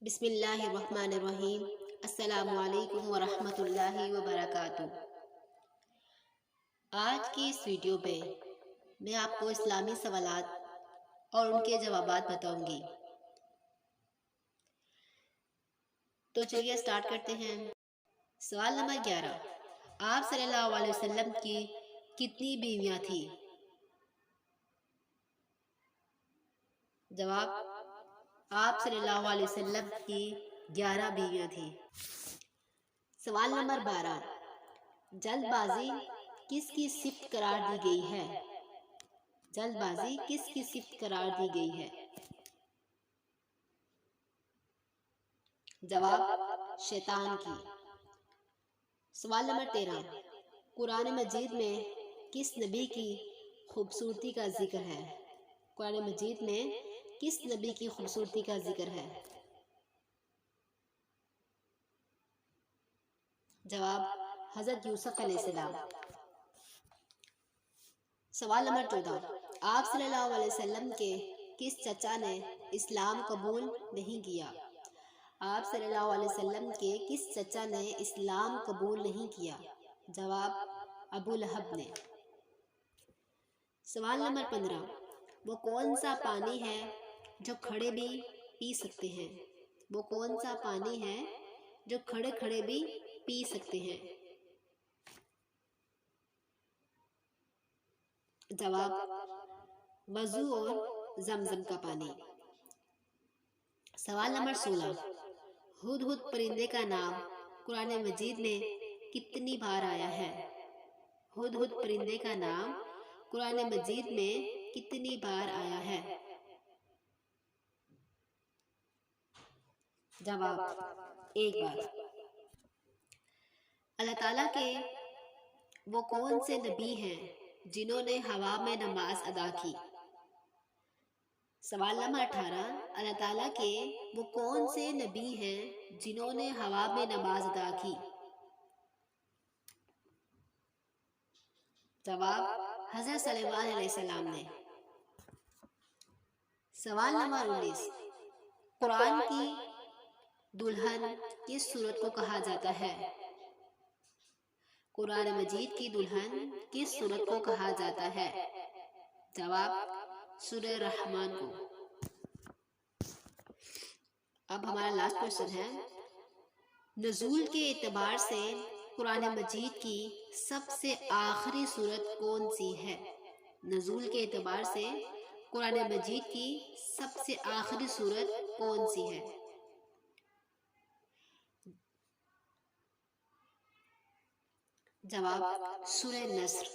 بسم اللہ الرحمن الرحیم۔ السلام علیکم ورحمۃ اللہ وبرکاتہ۔ آج کی اس ویڈیو میں آپ کو اسلامی سوالات اور ان کے جوابات بتاؤں گی۔ تو چلیے سٹارٹ کرتے ہیں۔ سوال نمبر 11، آپ صلی اللہ علیہ وسلم کی کتنی بیویاں تھیں؟ جواب، آپ صلی اللہ علیہ وسلم کی 11 بیویاں تھیں۔ سوال نمبر 12، جلد بازی کس کی صفت قرار دی گئی ہے؟ جلد بازی کس کی صفت قرار دی گئی ہے؟ جواب، شیطان کی۔ سوال نمبر 13، قرآن مجید میں کس نبی کی خوبصورتی کا ذکر ہے؟ قرآن مجید میں کس نبی کی خوبصورتی کا ذکر ہے؟ جواب، حضرت یوسف علیہ السلام۔ سوال نمبر 14، آپ صلی اللہ علیہ وسلم کے کس چچا نے اسلام قبول نہیں کیا؟ آپ صلی اللہ علیہ وسلم کے کس چچا نے اسلام قبول نہیں کیا؟ جواب، ابو لہب نے۔ سوال نمبر 15، وہ کون سا پانی ہے جو کھڑے بھی پی سکتے ہیں؟ وہ کون سا پانی ہے جو کھڑے کھڑے بھی پی سکتے ہیں؟ جواب، وضو اور زمزم کا پانی۔ سوال نمبر 16، ہدہد پرندے کا نام قرآن مجید میں کتنی بار آیا ہے؟ ہدہد پرندے کا نام قرآن مجید میں کتنی بار آیا ہے؟ جواب، ایک بار۔ اللہ تعالیٰ کے وہ کون سے نبی ہیں جنہوں نے ہوا میں نماز ادا کی؟ سوال نمبر 18، اللہ تعالیٰ کے وہ کون سے نبی ہیں جنہوں نے ہوا میں نماز ادا کی؟ جواب، حضرت سلیمان علیہ السلام نے۔ سوال نمبر 19، قرآن کی دلہن کس سورت کو کہا جاتا ہے؟ قرآن مجید کی دلہن کس سورت کو کہا جاتا ہے؟ جواب، سورہ رحمان کو۔ اب ہمارا لاسٹ کوشچن ہے، نزول کے اعتبار سے قرآن مجید کی سب سے آخری سورت کون سی ہے؟ نزول کے اعتبار سے قرآن مجید کی سب سے آخری سورت کون سی ہے؟ جواب، سورہ نصر۔